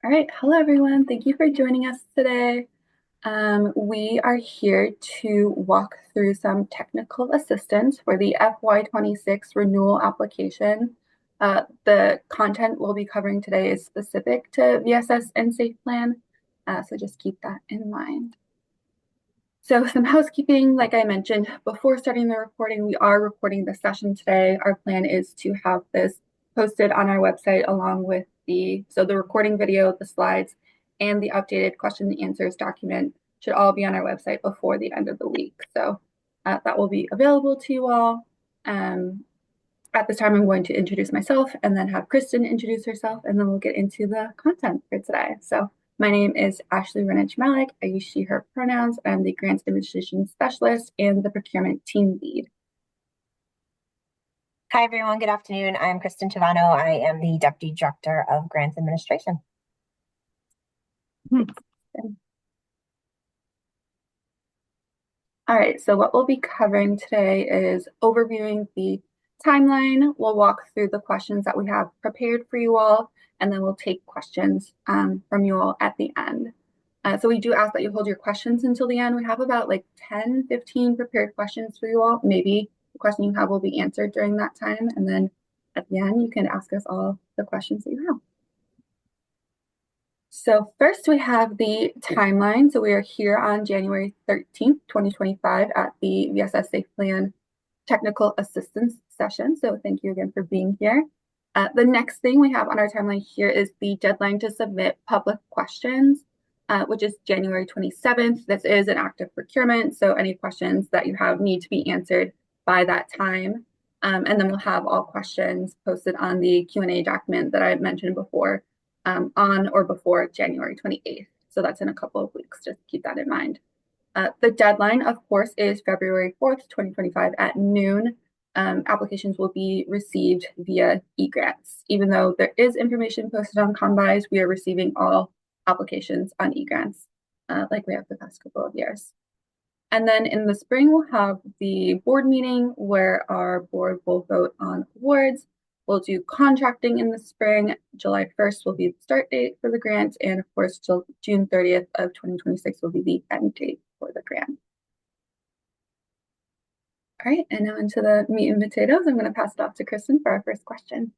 All right, hello everyone. Thank you for joining us today. We are here to walk through some technical assistance for the FY26 renewal application. The content we'll be covering today is specific to VSS and Safe Plan, so just keep that in mind. So some housekeeping, like I mentioned, before starting the recording, we are recording the session today. Our plan is to have this posted on our website along with the recording video, the slides, and the updated question and answers document should all be on our website before the end of the week. So that will be available to you all. At this time, I'm going to introduce myself and then have Kristen introduce herself, and then we'll get into the content for today. So my name is Ashley Renich-Malik. I use she, her pronouns. I'm the Grants Administration Specialist and the Procurement Team Lead. Hi, everyone. Good afternoon. I'm Kristen Tivano. I am the Deputy Director of Grants Administration. All right, so what we'll be covering today is overviewing the timeline. We'll walk through the questions that we have prepared for you all, and then we'll take questions from you all at the end. So we do ask that you hold your questions until the end. We have about like 10, 15 prepared questions for you all. Maybe the question you have will be answered during that time, and then at the end, you can ask us all the questions that you have. So first we have the timeline. So we are here on January 13th, 2025 at the VSS Safe Plan Technical Assistance session. So thank you again for being here. The next thing we have on our timeline here is the deadline to submit public questions, which is January 27th. This is an active procurement, so any questions that you have need to be answered by that time. And then we'll have all questions posted on the Q&A document that I mentioned before on or before January 28th. So that's in a couple of weeks, just keep that in mind. The deadline, of course, is February 4th, 2025 at noon. Applications will be received via eGrants. Even though there is information posted on Combis, we are receiving all applications on eGrants, like we have the past couple of years. And then in the spring, we'll have the board meeting where our board will vote on awards. We'll do contracting in the spring. July 1st will be the start date for the grant. And of course, till June 30th of 2026 will be the end date for the grant. All right, and now into the meat and potatoes. I'm going to pass it off to Kristen for our first question.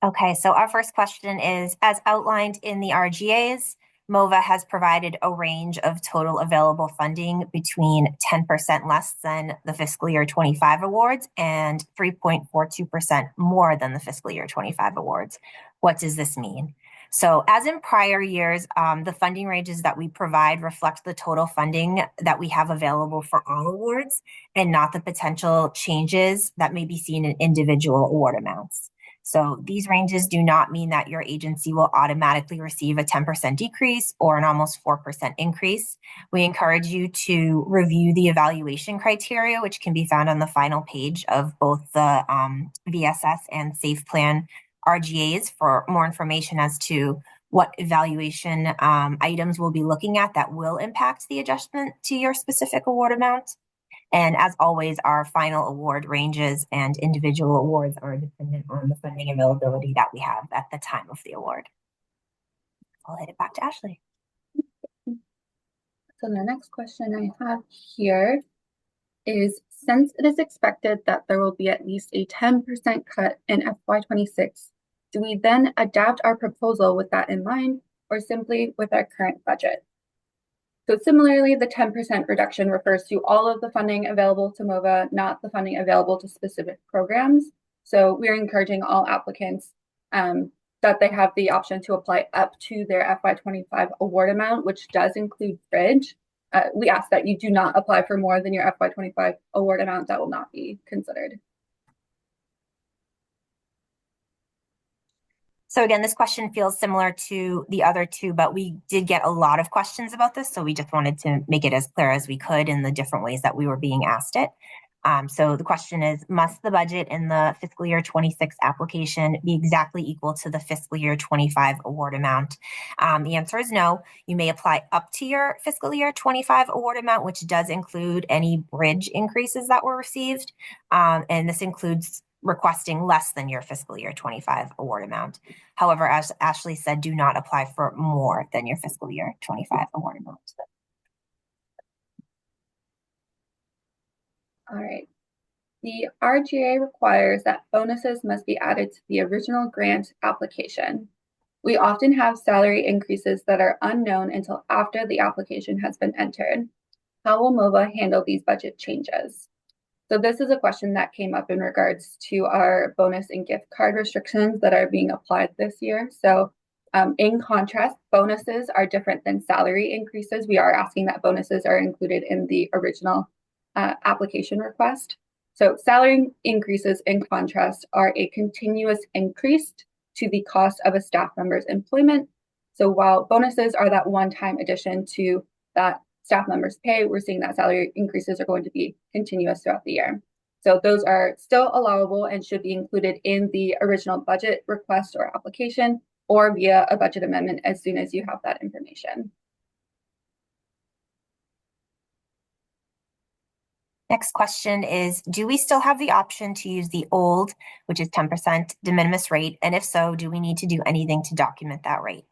Okay, so our first question is, as outlined in the RGAs, MOVA has provided a range of total available funding between 10% less than the fiscal year 25 awards and 3.42% more than the fiscal year 25 awards. What does this mean? So as in prior years, the funding ranges that we provide reflect the total funding that we have available for all awards and not the potential changes that may be seen in individual award amounts. So these ranges do not mean that your agency will automatically receive a 10% decrease or an almost 4% increase. We encourage you to review the evaluation criteria, which can be found on the final page of both the VSS and Safe Plan RGAs for more information as to what evaluation items we'll be looking at that will impact the adjustment to your specific award amount. And as always, our final award ranges and individual awards are dependent on the funding availability that we have at the time of the award. I'll hand it back to Ashley. So the next question I have here is, since it is expected that there will be at least a 10% cut in FY26, do we then adapt our proposal with that in mind or simply with our current budget? So similarly, the 10% reduction refers to all of the funding available to MOVA, not the funding available to specific programs. So we're encouraging all applicants that they have the option to apply up to their FY25 award amount, which does include bridge. We ask that you do not apply for more than your FY25 award amount. That will not be considered. So again, this question feels similar to the other two, but we did get a lot of questions about this. So we just wanted to make it as clear as we could in the different ways that we were being asked it. So the question is, must the budget in the fiscal year 26 application be exactly equal to the fiscal year 25 award amount? The answer is no. You may apply up to your fiscal year 25 award amount, which does include any bridge increases that were received. And this includes requesting less than your fiscal year 25 award amount. However, as Ashley said, do not apply for more than your fiscal year 25 award amount. All right. The RGA requires that bonuses must be added to the original grant application. We often have salary increases that are unknown until after the application has been entered. How will MOVA handle these budget changes? So this is a question that came up in regards to our bonus and gift card restrictions that are being applied this year. So in contrast, bonuses are different than salary increases. We are asking that bonuses are included in the original application request. So salary increases, in contrast, are a continuous increase to the cost of a staff member's employment. So while bonuses are that one-time addition to that staff members' pay, we're seeing that salary increases are going to be continuous throughout the year. So those are still allowable and should be included in the original budget request or application, or via a budget amendment as soon as you have that information. Next question is, do we still have the option to use the old, which is 10% de minimis rate? And if so, do we need to do anything to document that rate?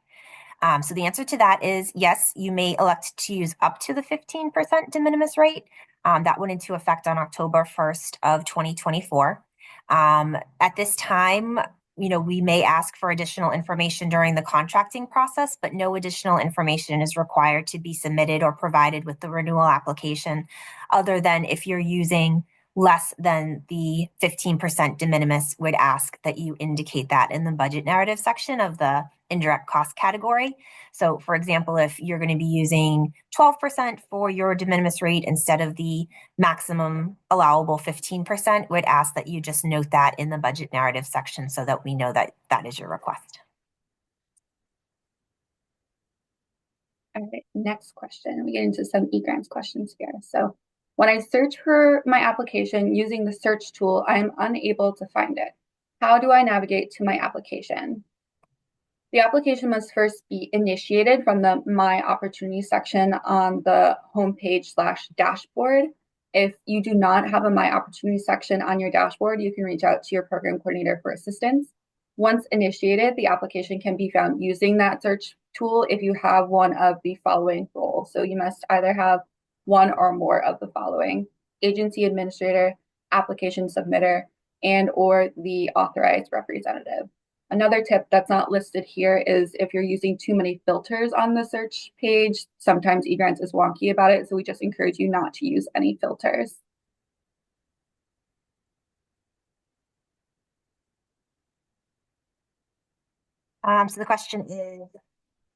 So the answer to that is yes, you may elect to use up to the 15% de minimis rate. That went into effect on October 1st of 2024. At this time, we may ask for additional information during the contracting process, but no additional information is required to be submitted or provided with the renewal application, other than if you're using less than the 15% de minimis, would ask that you indicate that in the budget narrative section of the indirect cost category. So for example, if you're going to be using 12% for your de minimis rate instead of the maximum allowable 15%, would ask that you just note that in the budget narrative section so that we know that that is your request. All right, next question. We get into some eGrants questions here. So when I search for my application using the search tool, I am unable to find it. How do I navigate to my application? The application must first be initiated from the My Opportunities section on the homepage/dashboard. If you do not have a My Opportunities section on your dashboard, you can reach out to your program coordinator for assistance. Once initiated, the application can be found using that search tool if you have one of the following roles. So you must either have one or more of the following: agency administrator, application submitter, and or the authorized representative. Another tip that's not listed here is if you're using too many filters on the search page, sometimes eGrants is wonky about it, so we just encourage you not to use any filters. So the question is,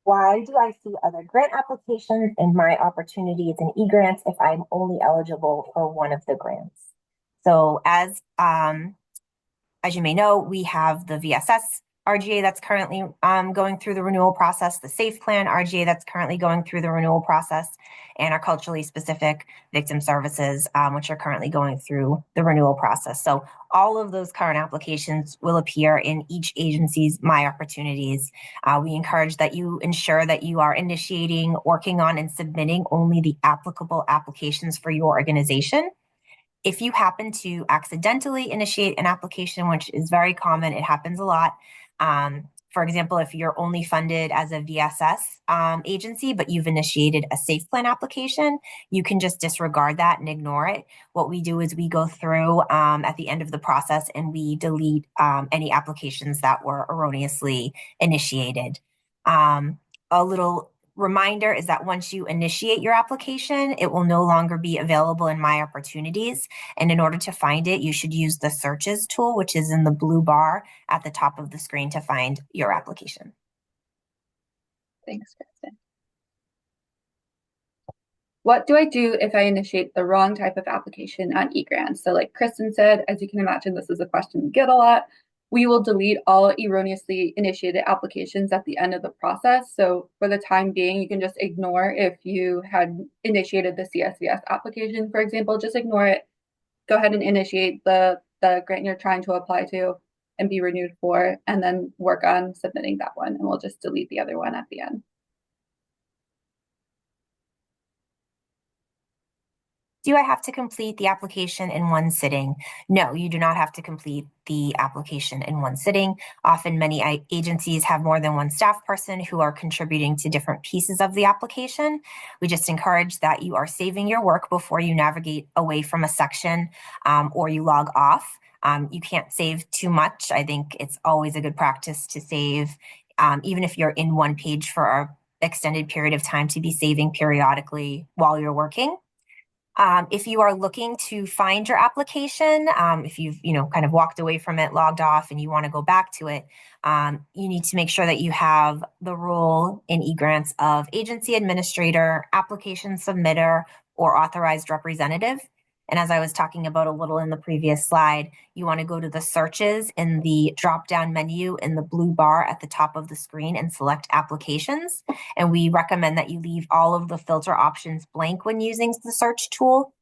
why do I see other grant applications in My Opportunities and eGrants if I'm only eligible for one of the grants? So as you may know, we have the VSS RGA that's currently going through the renewal process, the SAFE Plan RGA that's currently going through the renewal process, and our culturally specific victim services, which are currently going through the renewal process. So all of those current applications will appear in each agency's My Opportunities. We encourage that you ensure that you are initiating, working on, and submitting only the applicable applications for your organization. If you happen to accidentally initiate an application, which is very common, it happens a lot. For example, if you're only funded as a VSS agency, but you've initiated a SAFE Plan application, you can just disregard that and ignore it. What we do is we go through at the end of the process and we delete any applications that were erroneously initiated. A little reminder is that once you initiate your application, it will no longer be available in My Opportunities. And in order to find it, you should use the searches tool, which is in the blue bar at the top of the screen to find your application. Thanks, Kristen. What do I do if I initiate the wrong type of application on eGrants? So like Kristen said, as you can imagine, this is a question we get a lot. We will delete all erroneously initiated applications at the end of the process. So for the time being, you can just ignore if you had initiated the CSVS application, for example, just ignore it. Go ahead and initiate the grant you're trying to apply to and be renewed for, and then work on submitting that one. And we'll just delete the other one at the end. Do I have to complete the application in one sitting? No, you do not have to complete the application in one sitting. Often many agencies have more than one staff person who are contributing to different pieces of the application. We just encourage that you are saving your work before you navigate away from a section or you log off. You can't save too much. I think it's always a good practice to save, even if you're in one page for an extended period of time, to be saving periodically while you're working. If you are looking to find your application, if you've kind of walked away from it, logged off, and you want to go back to it, you need to make sure that you have the role in eGrants of agency administrator, application submitter, or authorized representative. And as I was talking about a little in the previous slide, you want to go to the searches in the drop-down menu in the blue bar at the top of the screen and select applications. And we recommend that you leave all of the filter options blank when using the search tool.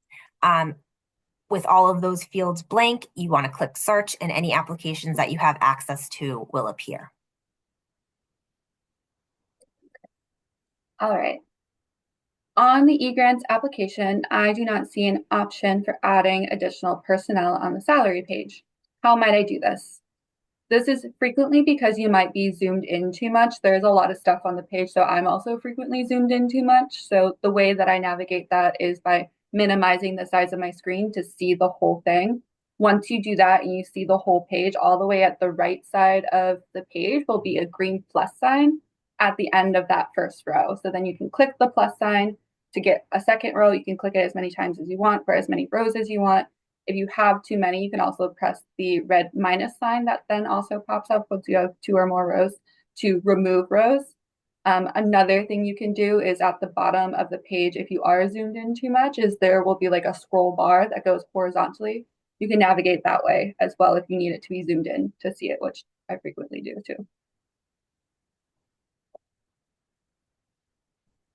With all of those fields blank, you want to click search and any applications that you have access to will appear. All right. On the eGrants application, I do not see an option for adding additional personnel on the salary page. How might I do this? This is frequently because you might be zoomed in too much. There's a lot of stuff on the page, so I'm also frequently zoomed in too much. So the way that I navigate that is by minimizing the size of my screen to see the whole thing. Once you do that and you see the whole page, all the way at the right side of the page will be a green plus sign at the end of that first row. So then you can click the plus sign to get a second row. You can click it as many times as you want for as many rows as you want. If you have too many, you can also press the red minus sign that then also pops up once you have 2 or more rows to remove rows. Another thing you can do is at the bottom of the page, if you are zoomed in too much, is there will be like a scroll bar that goes horizontally. You can navigate that way as well if you need it to be zoomed in to see it, which I frequently do too.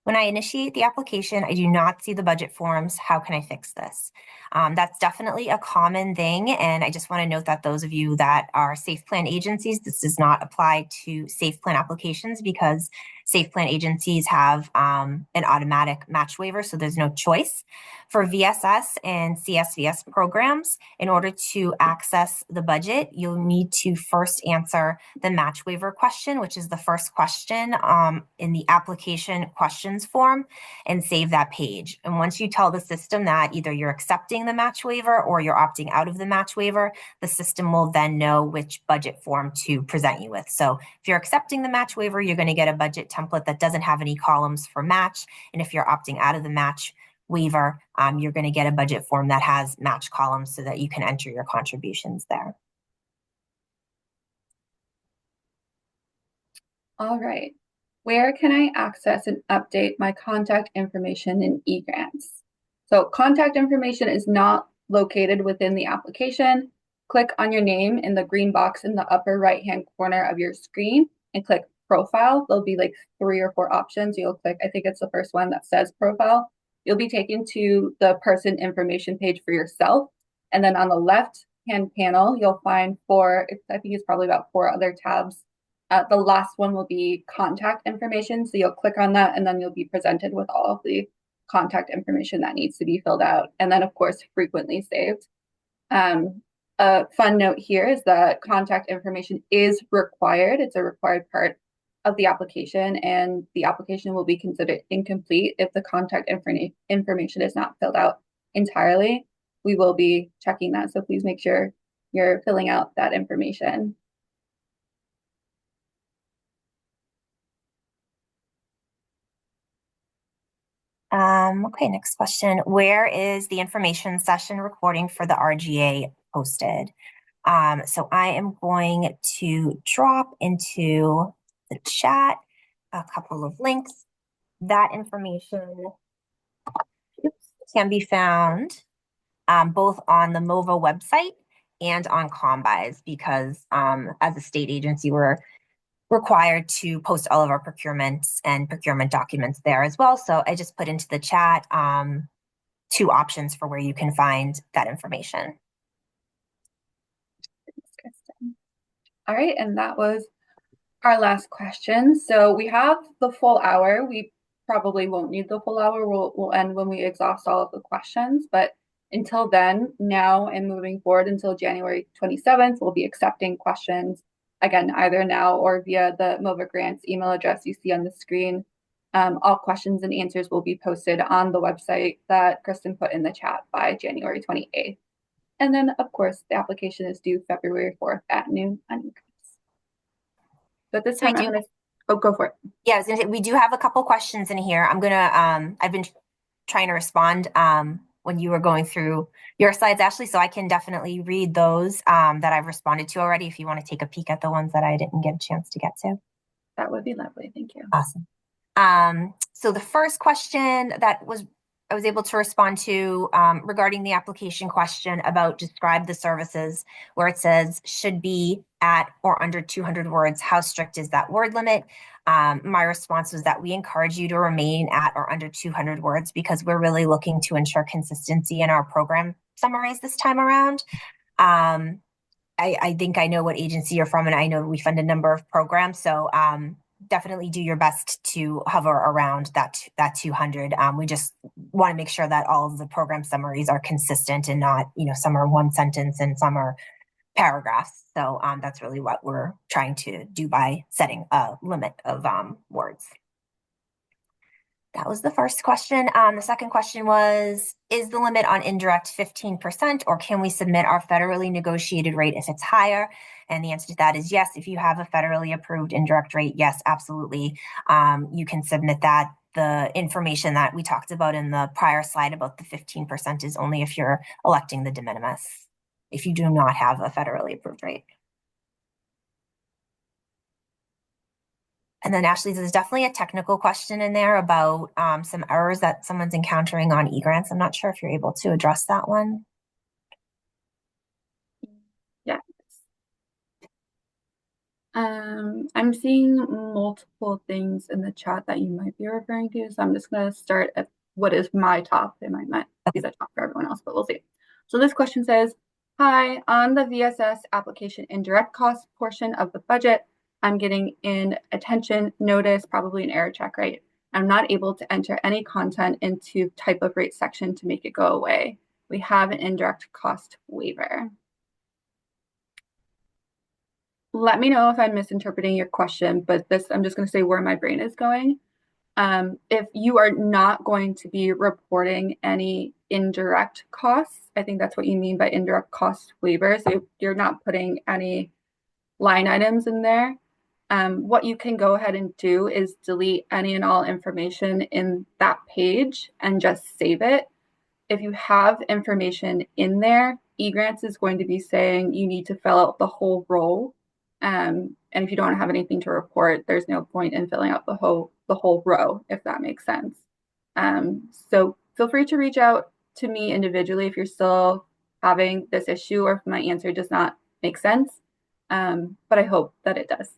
When I initiate the application, I do not see the budget forms. How can I fix this? That's definitely a common thing. And I just want to note that those of you that are safe plan agencies, this does not apply to safe plan applications because safe plan agencies have an automatic match waiver, so there's no choice. For VSS and CSVS programs, in order to access the budget, you'll need to first answer the match waiver question, which is the first question in the application questions form, and save that page. And once you tell the system that either you're accepting the match waiver or you're opting out of the match waiver, the system will then know which budget form to present you with. So if you're accepting the match waiver, you're going to get a budget template that doesn't have any columns for match. And if you're opting out of the match waiver, you're going to get a budget form that has match columns so that you can enter your contributions there. All right. Where can I access and update my contact information in eGrants? So contact information is not located within the application. Click on your name in the green box in the upper right-hand corner of your screen and click profile. There'll be like 3 or 4 options. You'll click, I think it's the first one that says profile. You'll be taken to the person information page for yourself. And then on the left-hand panel, you'll find I think it's probably about 4 other tabs. The last one will be contact information. So you'll click on that and then you'll be presented with all of the contact information that needs to be filled out. And then of course, frequently saved. A fun note here is that contact information is required. It's a required part of the application, and the application will be considered incomplete if the contact information is not filled out entirely. We will be checking that. So please make sure you're filling out that information. Okay, next question. Where is the information session recording for the RGA posted? So I am going to drop into the chat a couple of links. That information can be found both on the MOVA website and on Combis because as a state agency, we're required to post all of our procurements and procurement documents there as well. So I just put into the chat 2 options for where you can find that information. All right, and that was our last question. So we have the full hour. We probably won't need the full hour. We'll end when we exhaust all of the questions. But until then, now and moving forward until January 27th, we'll be accepting questions again, either now or via the MOVA Grants email address you see on the screen. All questions and answers will be posted on the website that Kristen put in the chat by January 28th. And then, of course, the application is due February 4th at noon on e-Grants. But this time, I'm going to, oh, go for it. Yeah, I was gonna say, we do have a couple questions in here. I've been trying to respond when you were going through your slides, Ashley, so I can definitely read those that I've responded to already if you want to take a peek at the ones that I didn't get a chance to get to. That would be lovely. Thank you. Awesome. So the first question I was able to respond to regarding the application question about describe the services, where it says should be at or under 200 words. How strict is that word limit? My response was that we encourage you to remain at or under 200 words because we're really looking to ensure consistency in our program summaries this time around. I think I know what agency you're from, and I know we fund a number of programs. So definitely do your best to hover around that 200. We just want to make sure that all of the program summaries are consistent and not, some are one sentence and some are paragraphs. So that's really what we're trying to do by setting a limit of words. That was the first question. The second question was, is the limit on indirect 15%, or can we submit our federally negotiated rate if it's higher? And the answer to that is yes. If you have a federally approved indirect rate, yes, absolutely. You can submit that. The information that we talked about in the prior slide about the 15% is only if you're electing the de minimis, if you do not have a federally approved rate. And then Ashley, there's definitely a technical question in there about some errors that someone's encountering on eGrants. I'm not sure if you're able to address that one. Yeah. I'm seeing multiple things in the chat that you might be referring to. So I'm just going to start at what is my top. It might not be the top for everyone else, but we'll see. So this question says, hi, on the VSS application indirect cost portion of the budget, I'm getting an attention notice, probably an error check, right? I'm not able to enter any content into type of rate section to make it go away. We have an indirect cost waiver. Let me know if I'm misinterpreting your question, but I'm just going to say where my brain is going. If you are not going to be reporting any indirect costs, I think that's what you mean by indirect cost waiver. So you're not putting any line items in there. What you can go ahead and do is delete any and all information in that page and just save it. If you have information in there, eGrants is going to be saying you need to fill out the whole row. And if you don't have anything to report, there's no point in filling out the whole row, if that makes sense. So feel free to reach out to me individually if you're still having this issue or if my answer does not make sense. But I hope that it does.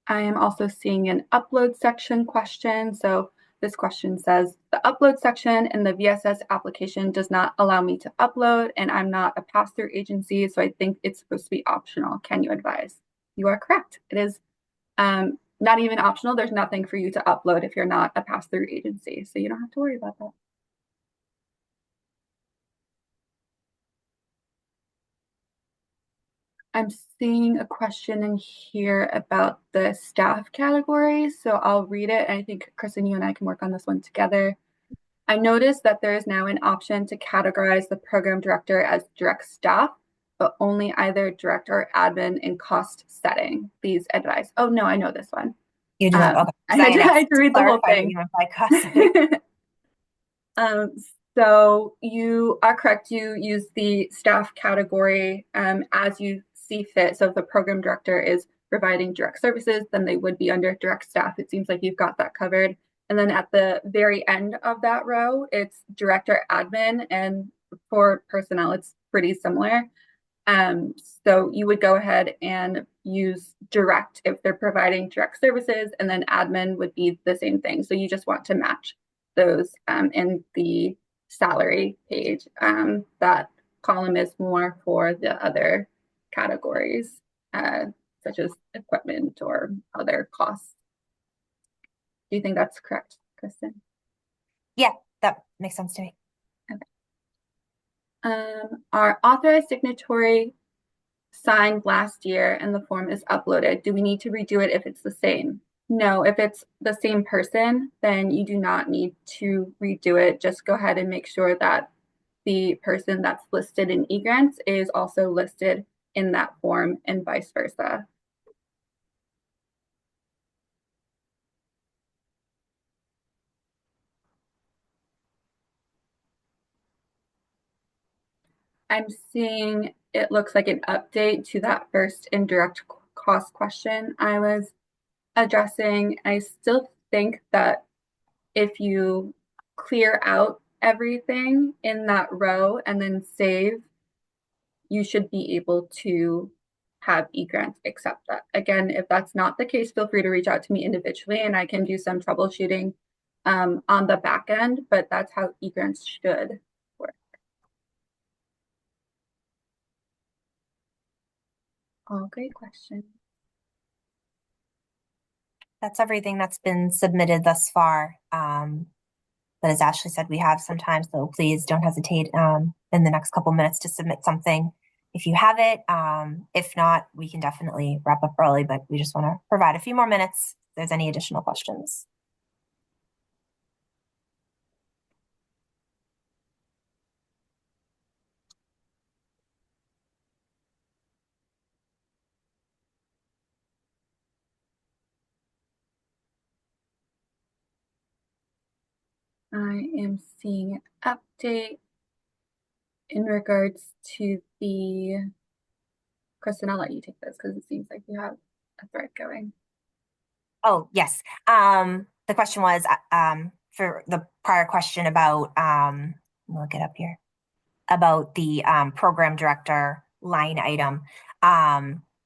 I am also seeing an upload section question. So this question says, the upload section in the VSS application does not allow me to upload, and I'm not a pass-through agency, so I think it's supposed to be optional. Can you advise? You are correct. It is not even optional. There's nothing for you to upload if you're not a pass-through agency, so you don't have to worry about that. I'm seeing a question in here about the staff categories, so I'll read it. And I think Kristen, you and I can work on this one together. I noticed that there is now an option to categorize the program director as direct staff, but only either direct or admin in cost setting. Please advise. Oh no, I know this one. You do that. Okay. I had to read the whole thing. So you are correct. You use the staff category as you see fit. So if the program director is providing direct services, then they would be under direct staff. It seems like you've got that covered. And then at the very end of that row, it's director admin. And for personnel, it's pretty similar. So you would go ahead and use direct if they're providing direct services, and then admin would be the same thing. So you just want to match those in the salary page. That column is more for the other categories. such as equipment or other costs. Do you think that's correct, Kristen? Yeah, that makes sense to me. Our authorized signatory signed last year and the form is uploaded. Do we need to redo it if it's the same? No, if it's the same person, then you do not need to redo it. Just go ahead and make sure that the person that's listed in eGrants is also listed in that form and vice versa. I'm seeing it looks like an update to that first indirect cost question I was addressing. I still think that if you clear out everything in that row and then save, you should be able to have eGrants accept that. Again, if that's not the case, feel free to reach out to me individually and I can do some troubleshooting on the back end, but that's how eGrants should work. All great questions. That's everything that's been submitted thus far. But as Ashley said, we have some time, so please don't hesitate in the next couple minutes to submit something if you have it. If not, we can definitely wrap up early, but we just want to provide a few more minutes if there's any additional questions. I am seeing an update in regards to the, Kristen, I'll let you take this because it seems like you have a thread going. Oh, yes. The question was for the prior question about, look it up here, about the program director line item.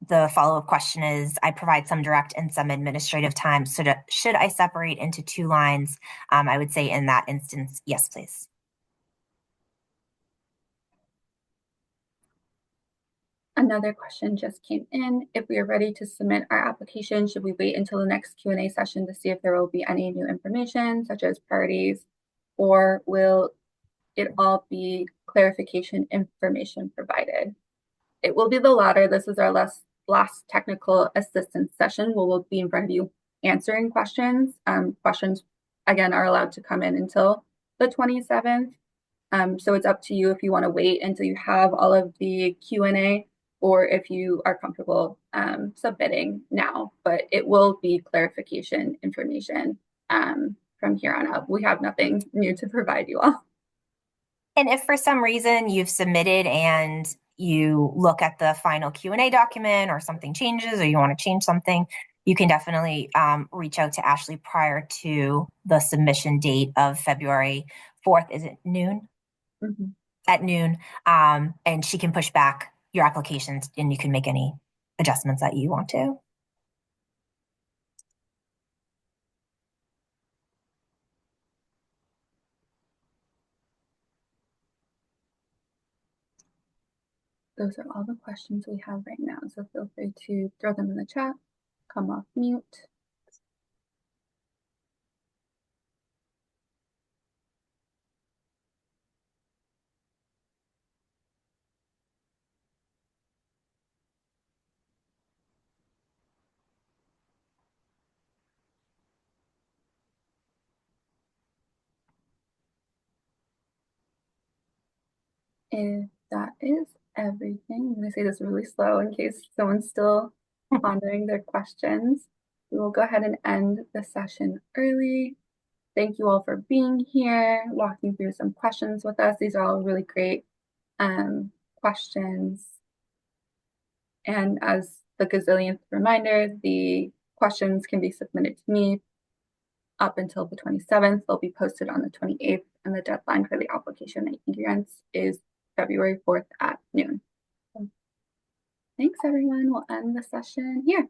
The follow-up question is, I provide some direct and some administrative time. So should I separate into two lines? I would say in that instance, yes, please. Another question just came in. If we are ready to submit our application, should we wait until the next Q&A session to see if there will be any new information, such as priorities, or will it all be clarification information provided? It will be the latter. This is our last technical assistance session where we'll be in front of you answering questions. Questions, again, are allowed to come in until the 27th. So it's up to you if you want to wait until you have all of the Q&A or if you are comfortable submitting now, but it will be clarification information from here on out. We have nothing new to provide you all. And if for some reason you've submitted and you look at the final Q&A document or something changes or you want to change something, you can definitely reach out to Ashley prior to the submission date of February 4th. Is it noon? Mm-hmm. At noon. And she can push back your applications and you can make any adjustments that you want to. Those are all the questions we have right now. So feel free to throw them in the chat, come off mute. If that is everything, I'm going to say this really slow in case someone's still pondering their questions. We will go ahead and end the session early. Thank you all for being here, walking through some questions with us. These are all really great questions. And as the gazillionth reminder, the questions can be submitted to me up until the 27th. They'll be posted on the 28th, and the deadline for the application at eGrants is February 4th at noon. So, thanks, everyone. We'll end the session here.